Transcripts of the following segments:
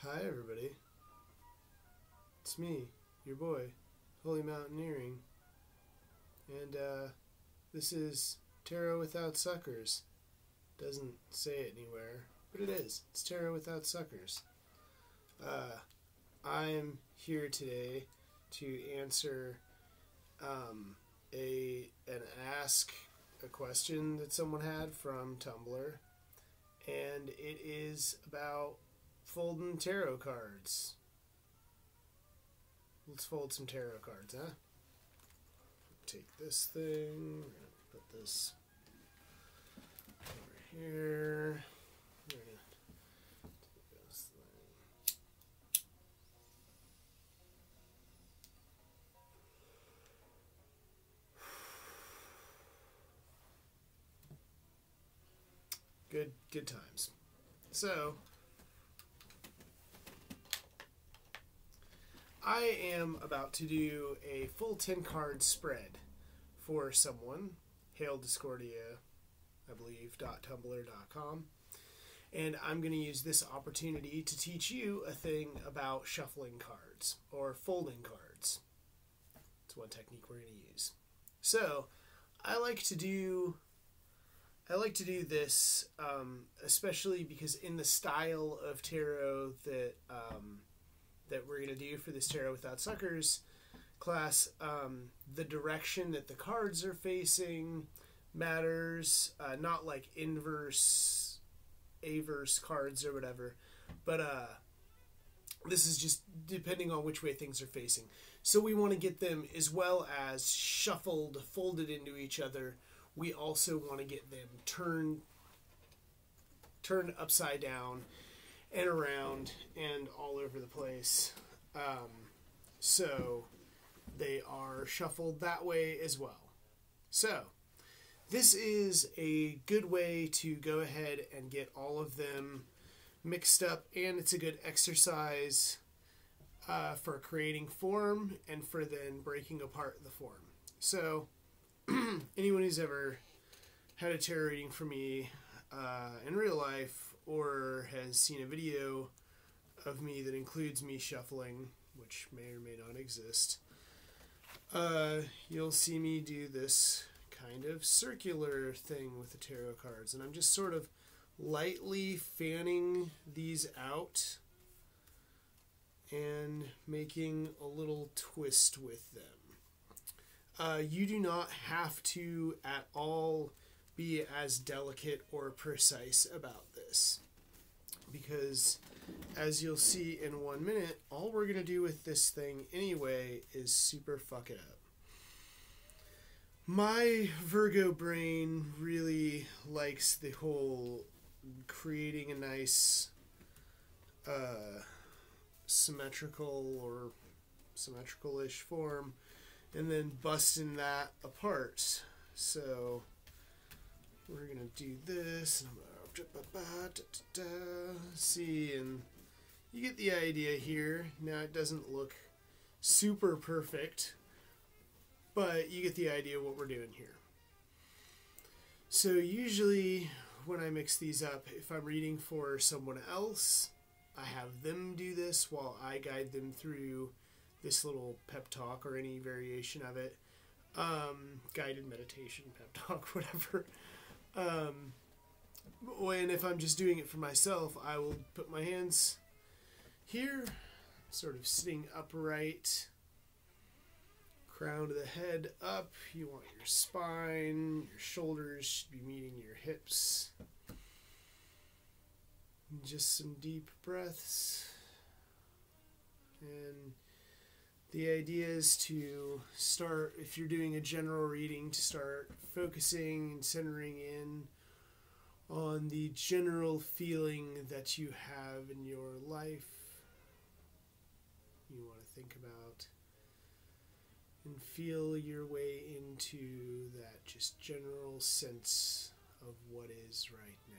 Hi everybody, it's me, your boy, Holy Mountaineering, and this is Tarot Without Suckers. Doesn't say it anywhere, but it is. It's Tarot Without Suckers. I'm here today to answer ask a question that someone had from Tumblr, and it is about folding tarot cards. Let's fold some tarot cards, huh? Take this thing, put this over here. We're gonna take this thing. Good times. So I am about to do a full 10 card spread for someone, Hail Discordia, I believe, .tumblr.com, and I'm going to use this opportunity to teach you a thing about shuffling cards, or folding cards. It's one technique we're going to use. So, I like to do this, especially because in the style of tarot that we're going to do for this Tarot Without Suckers class, the direction that the cards are facing matters, not like inverse, averse cards or whatever, but this is just depending on which way things are facing. So we want to get them, as well as shuffled, folded into each other, we also want to get them turned upside down and around and all over the place. So they are shuffled that way as well. So this is a good way to go ahead and get all of them mixed up, and it's a good exercise for creating form and for then breaking apart the form. So anyone who's ever had a tarot reading from me in real life, or has seen a video of me that includes me shuffling, which may or may not exist, you'll see me do this kind of circular thing with the tarot cards, and I'm just sort of lightly fanning these out and making a little twist with them. You do not have to at all be as delicate or precise about this, because as you'll see in 1 minute, all we're going to do with this thing anyway is super fuck it up. My Virgo brain really likes the whole creating a nice symmetrical-ish form and then busting that apart. So we're gonna do this, and I'm gonna see, and you get the idea here. Now it doesn't look super perfect, but you get the idea of what we're doing here. So usually when I mix these up, if I'm reading for someone else, I have them do this while I guide them through this little pep talk or any variation of it, guided meditation, pep talk, whatever. And if I'm just doing it for myself, I will put my hands here, sort of sitting upright, crown of the head up. You want your spine, your shoulders should be meeting your hips. And just some deep breaths. And the idea is to start, if you're doing a general reading, to start focusing and centering in on the general feeling that you have in your life. You want to think about and feel your way into that just general sense of what is right now.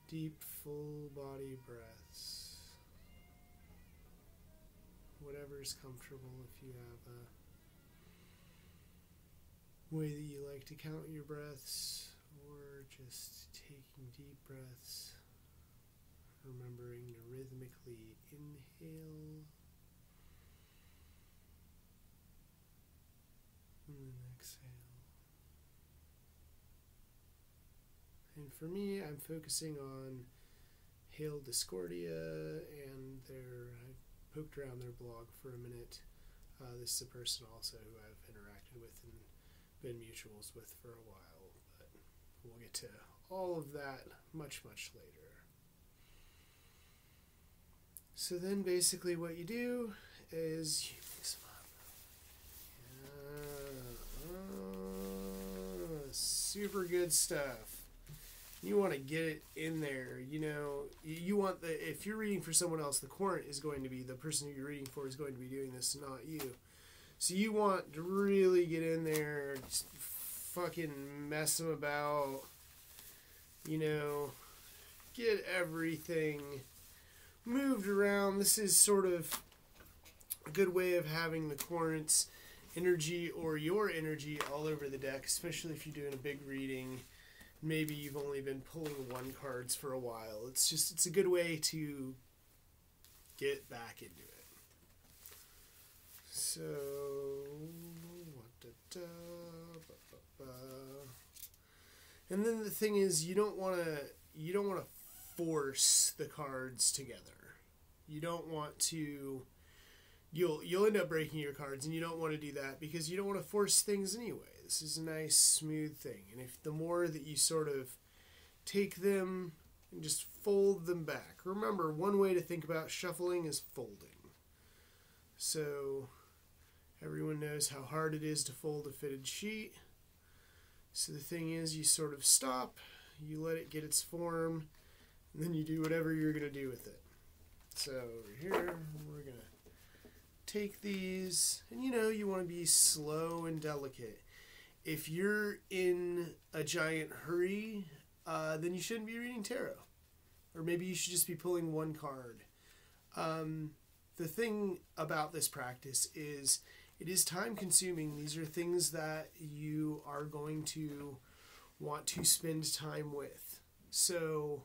Deep, full body breaths. Whatever's comfortable. If you have a way that you like to count your breaths, or just take Taking deep breaths, remembering to rhythmically inhale and then exhale. And for me, I'm focusing on Hail Discordia, and I poked around their blog for a minute. This is a person also who I've interacted with and been mutuals with for a while, but we'll get to all of that much, much later. So then basically what you do is you mix them up. Super good stuff. You want to get it in there. You know, you want if you're reading for someone else, the querent is going to be, the person who you're reading for is going to be doing this, not you. So you want to really get in there, just fucking mess them about, you know, get everything moved around. This is sort of a good way of having the querent's energy or your energy all over the deck, especially if you're doing a big reading. Maybe you've only been pulling one cards for a while. It's a good way to get back into it. So, and then the thing is, you don't want to force the cards together. You don't want to. You'll end up breaking your cards, and you don't want to do that because you don't want to force things anyway. This is a nice, smooth thing. And if the more that you sort of take them and just fold them back. Remember, one way to think about shuffling is folding. So everyone knows how hard it is to fold a fitted sheet. So the thing is, you sort of stop, you let it get its form, and then you do whatever you're going to do with it. So over here, we're going to take these, and you want to be slow and delicate. If you're in a giant hurry, then you shouldn't be reading tarot. Or maybe you should just be pulling one card. The thing about this practice is it is time consuming. These are things that you are going to want to spend time with. So,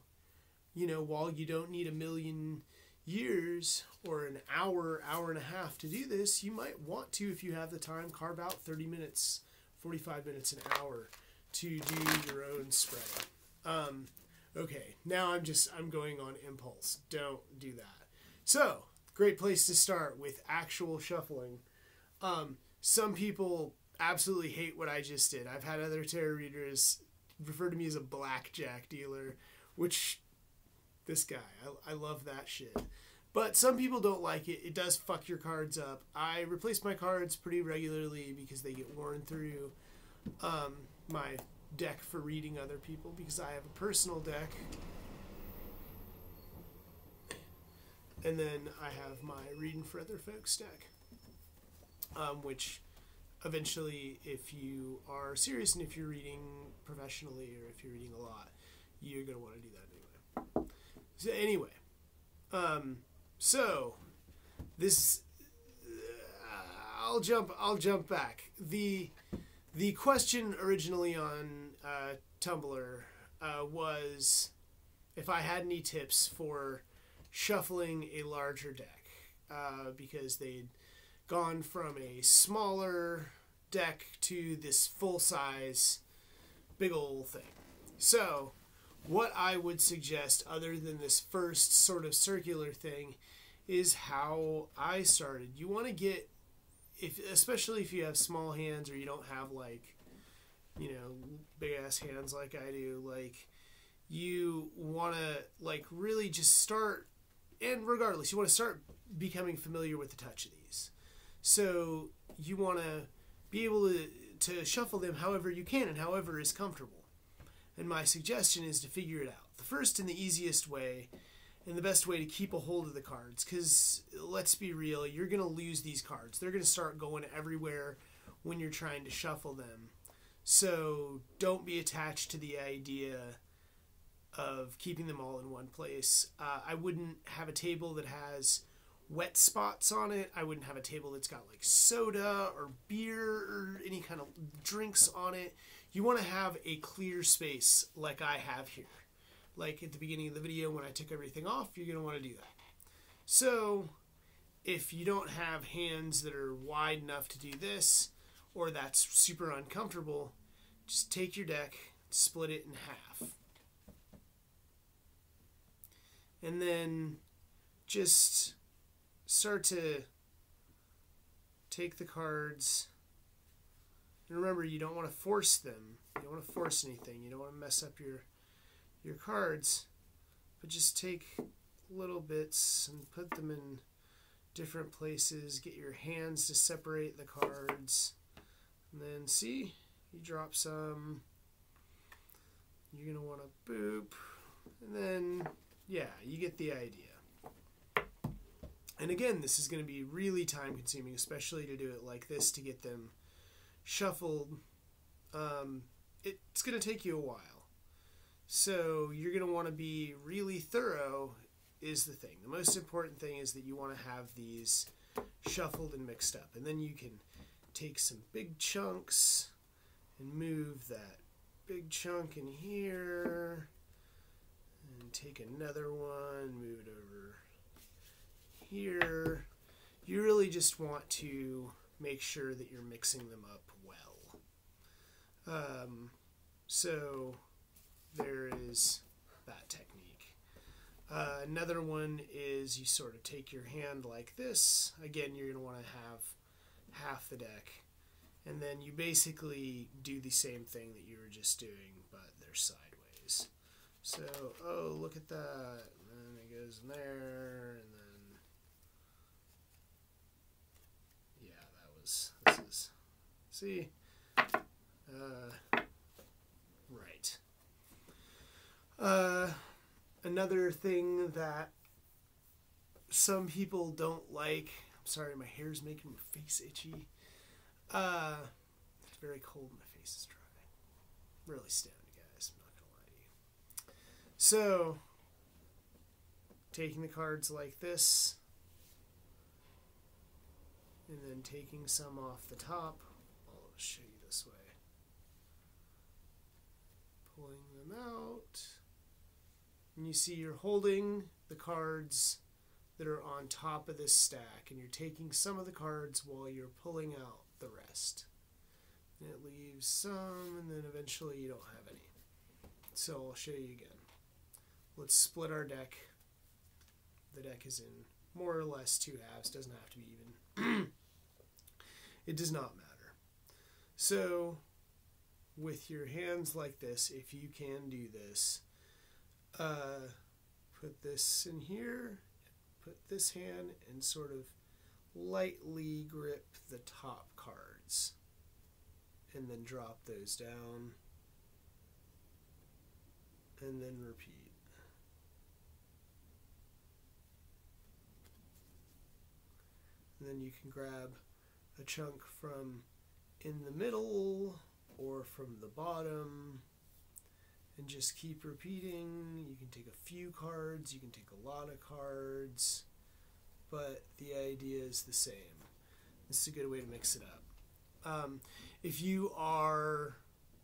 while you don't need a million years or an hour, hour and a half to do this, you might want to, if you have the time, carve out 30 minutes, 45 minutes, an hour to do your own spread. Okay, now I'm going on impulse. Don't do that. So, great place to start with actual shuffling. Some people absolutely hate what I just did. I've had other tarot readers refer to me as a Blackjack Dealer, which, this guy, I love that shit. But some people don't like it. It does fuck your cards up. I replace my cards pretty regularly because they get worn through my deck for reading other people, because I have a personal deck. And then I have my reading for other folks deck. Which eventually, if you are serious and if you're reading professionally or if you're reading a lot, you're going to want to do that anyway. So this, I'll jump back. The question originally on Tumblr was if I had any tips for shuffling a larger deck, because they'd gone from a smaller deck to this full-size big old thing. So what I would suggest, other than this first sort of circular thing, is how I started. You want to get, especially if you have small hands or you don't have big ass hands like I do, you want to really just start, and regardless, you want to start becoming familiar with the touch of these. So you want to be able to shuffle them however you can and however is comfortable. And my suggestion is to figure it out. The first and the easiest way and the best way to keep a hold of the cards, because let's be real, you're going to lose these cards. They're going to start going everywhere when you're trying to shuffle them. So don't be attached to the idea of keeping them all in one place. I wouldn't have a table that has wet spots on it. I wouldn't have a table that's got soda or beer or any kind of drinks on it. You want to have a clear space like I have here. like at the beginning of the video when I took everything off, you're going to want to do that. So if you don't have hands that are wide enough to do this, or that's super uncomfortable, just take your deck, split it in half. And then just start to take the cards. And remember, you don't want to force them. You don't want to force anything. You don't want to mess up your cards. But just take little bits and put them in different places. Get your hands to separate the cards. And then see, you drop some. You're going to want to boop. And then, yeah, you get the idea. And again, this is going to be really time consuming, especially to do it like this to get them shuffled. It's going to take you a while. So you're going to want to be really thorough is the thing. The most important thing is that you want to have these shuffled and mixed up. And then you can take some big chunks and move that big chunk in here. And take another one, move it over here. You really just want to make sure that you're mixing them up well. So there is that technique. Another one is you sort of take your hand like this. Again, you're going to want to have half the deck. And then you basically do the same thing that you were just doing, but they're sideways. So, oh, look at that. And then it goes in there, and then, yeah, this is, see? Right. Another thing that some people don't like, I'm sorry, my hair's making my face itchy. It's very cold, my face is dry. I'm really stoned, guys, I'm not gonna lie to you. So, taking the cards like this, and then taking some off the top. I'll show you this way. Pulling them out. And you see you're holding the cards that are on top of this stack, and you're taking some of the cards while you're pulling out the rest. And it leaves some, and then eventually you don't have any. So I'll show you again. Let's split our deck. The deck is in more or less two halves. Doesn't have to be even. It does not matter. So with your hands like this, if you can do this, put this in here, put this hand, and sort of lightly grip the top cards, and then drop those down, and then repeat. And then you can grab a chunk from in the middle or from the bottom and just keep repeating. You can take a few cards, you can take a lot of cards, but the idea is the same. This is a good way to mix it up. If you are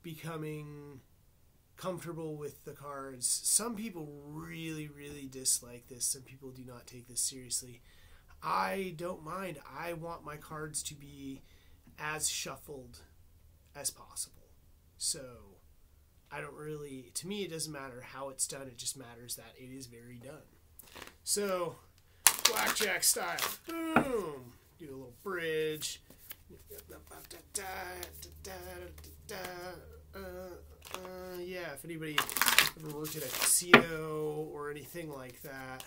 becoming comfortable with the cards, some people really, really dislike this. Some people do not take this seriously. I don't mind. I want my cards to be as shuffled as possible. So I don't really, to me it doesn't matter how it's done, it just matters that it is very done. So blackjack style, boom, do a little bridge. Yeah, if anybody ever worked at a casino or anything like that,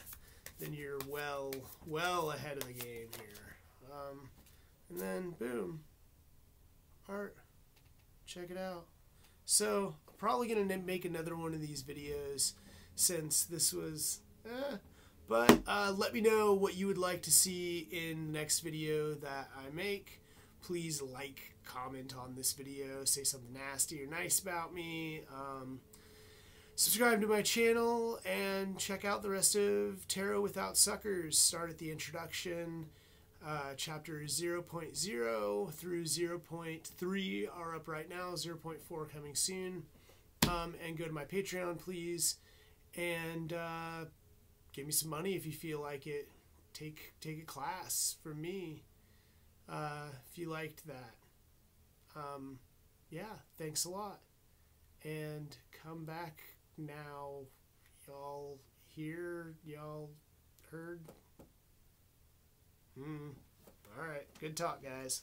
then you're well ahead of the game here. And then boom, art, check it out. So I'm probably gonna make another one of these videos since this was but let me know what you would like to see in the next video that I make. Please like, comment on this video, say something nasty or nice about me. Subscribe to my channel and check out the rest of Tarot Without Suckers. Start at the introduction. Chapters 0.0 through 0.3 are up right now. 0.4 coming soon. And go to my Patreon, please. And give me some money if you feel like it. Take a class from me if you liked that. Yeah, thanks a lot. And come back now. Y'all hear? Y'all heard? All right. Good talk, guys.